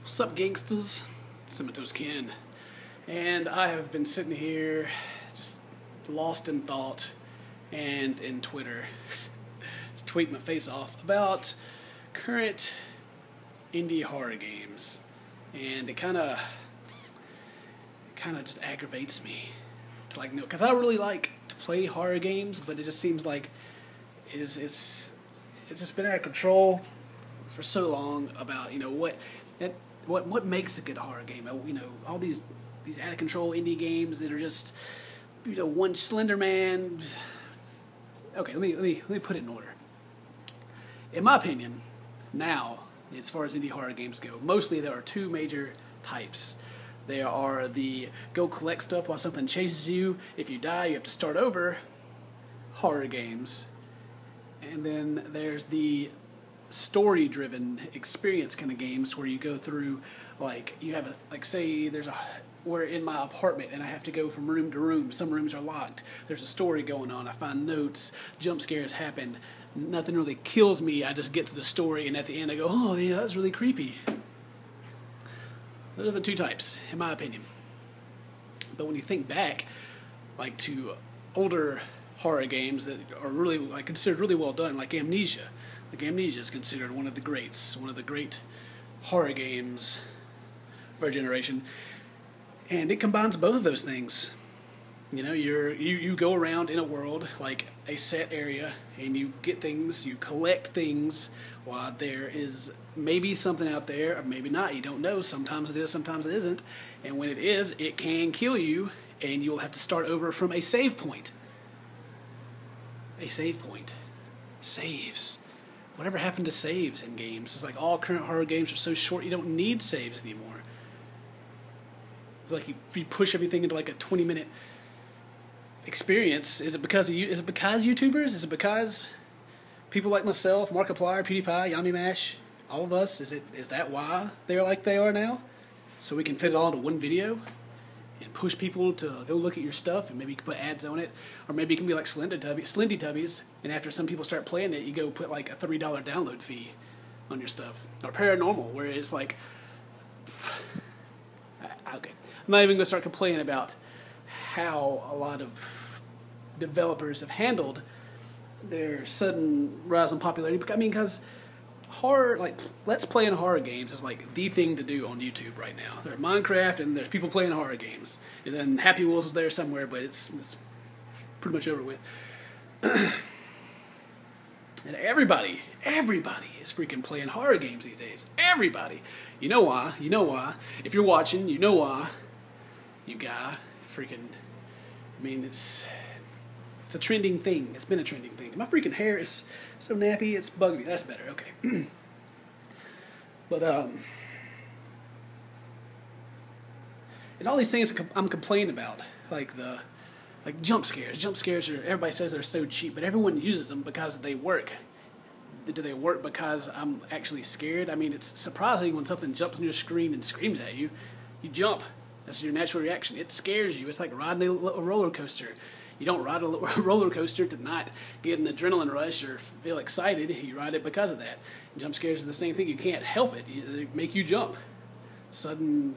What's up, gangsters? Cemeto's Ken. And I have been sitting here just lost in thought and in Twitter just tweeting my face off about current indie horror games. And it kind of just aggravates me to because I really like to play horror games, but it just seems like it's just been out of control for so long about what makes a good horror game. All these out of control indie games that are just one Slender Man. Okay, let me put it in order. In my opinion, now as far as indie horror games go, mostly there are two major types. There are the go collect stuff while something chases you. If you die, you have to start over horror games. And then there's the story-driven experience kind of games where you go through, we're in my apartment and I have to go from room to room. Some rooms are locked. There's a story going on. I find notes. Jump scares happen. Nothing really kills me. I just get to the story, and at the end I go, oh yeah, that was really creepy. Those are the two types, in my opinion. But when you think back, to older horror games that are really considered really well done, like Amnesia. Amnesia is considered one of the greats, one of the great horror games of our generation, and it combines both of those things. You go around in a world, like a set area, and you get things, you collect things, while there is maybe something out there, or maybe not, you don't know. Sometimes it is, sometimes it isn't, and when it is, it can kill you, and you'll have to start over from a save point. A save point. Saves. Whatever happened to saves in games? It's like all current horror games are so short you don't need saves anymore. It's like if you push everything into like a 20-minute experience. Is it because YouTubers? Is it because people like myself, Markiplier, PewDiePie, Yami Mash, all of us? Is that why they're like they are now? So we can fit it all into one video and push people to go look at your stuff, and maybe you can put ads on it, or maybe it can be like Slendy Tubbies, and after some people start playing it, you go put like a $3 download fee on your stuff. Or Paranormal, where it's like, okay, I'm not even going to start complaining about how a lot of developers have handled their sudden rise in popularity. Because horror, let's play in horror games is like the thing to do on YouTube right now. There's Minecraft and there's people playing horror games. And then Happy Wheels is there somewhere, but it's pretty much over with. And everybody is freaking playing horror games these days. Everybody. You know why? If you're watching, you know why. You guy. It's a trending thing. It's been a trending thing. My freaking hair is so nappy, it's bugging me. That's better. Okay. But, and all these things I'm complaining about, like jump scares. Jump scares everybody says they're so cheap, but everyone uses them because they work. Do they work because I'm actually scared? It's surprising when something jumps on your screen and screams at you. You jump. That's your natural reaction. It scares you. It's like riding a roller coaster. You don't ride a roller coaster to not get an adrenaline rush or feel excited. You ride it because of that. Jump scares are the same thing. You can't help it. They make you jump. Sudden,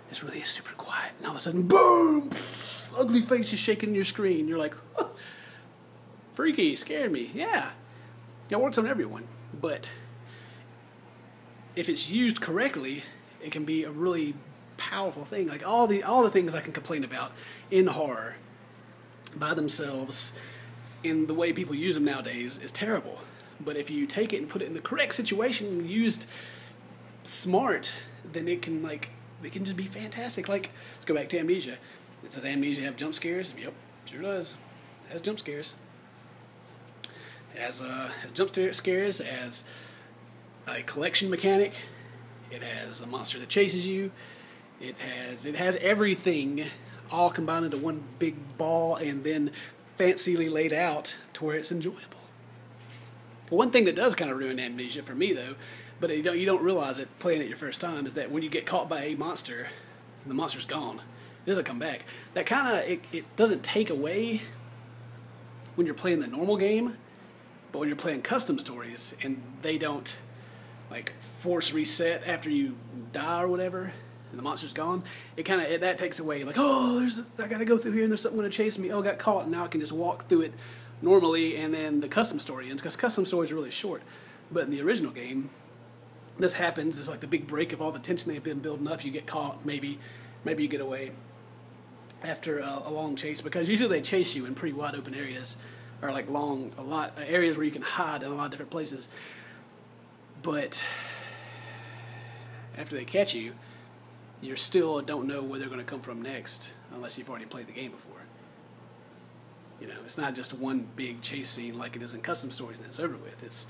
it's really super quiet. And all of a sudden, boom! Ugly face is shaking your screen. You're like, oh, freaky, scared me. Yeah. It works on everyone. But if it's used correctly, it can be a really powerful thing. Like all the things I can complain about in horror by themselves, in the way people use them nowadays, is terrible. But if you take it and put it in the correct situation, used smart, then it can just be fantastic. Let's go back to Amnesia. It says Amnesia have jump scares. Yep, sure does. It has jump scares. It has jump scares as a collection mechanic. It has a monster that chases you. It has everything all combined into one big ball and then fancily laid out to where it's enjoyable. One thing that does kind of ruin Amnesia for me, though, but you don't realize it playing it your first time, is that when you get caught by a monster, the monster's gone. It doesn't come back. That kind of, it doesn't take away when you're playing the normal game, but when you're playing custom stories and they don't like force reset after you die or whatever, and the monster's gone. It kind of that takes away like, oh, I gotta go through here and there's something gonna chase me. Oh, I got caught, and now I can just walk through it normally, and then the custom story ends because custom stories are really short. But in the original game, this happens. It's like the big break of all the tension they've been building up. You get caught, maybe you get away after a long chase, because usually they chase you in pretty wide open areas, or like areas where you can hide in a lot of different places. But after they catch you, you still don't know where they're going to come from next unless you've already played the game before. You know, it's not just one big chase scene like it is in custom stories and it's over with. It's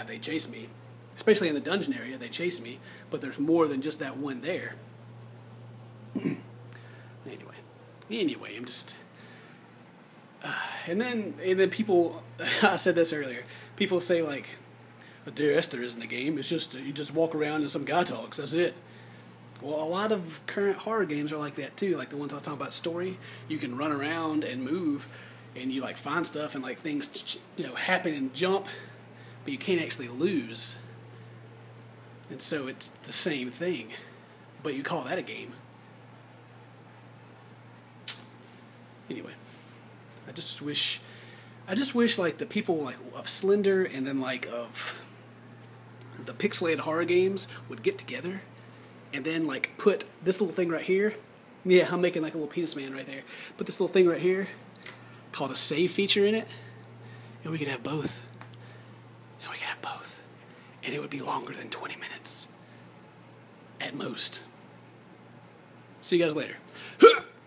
they chase me, especially in the dungeon area. They chase me, but there's more than just that one there. Anyway, I'm just. And then people. I said this earlier. People say like, "Dear Esther isn't a game. It's just you just walk around and some guy talks. That's it." Well, a lot of current horror games are like that too. Like the ones I was talking about, story. You can run around and move, and you like find stuff and like things happen and jump, but you can't actually lose. And so it's the same thing, but you call that a game. Anyway, I just wish like the people like of Slender and then like of the pixelated horror games would get together and then like put this little thing right here. Yeah, I'm making like a little penis man right there. Put this little thing right here called a save feature in it, and we could have both. And it would be longer than 20 minutes. At most. See you guys later.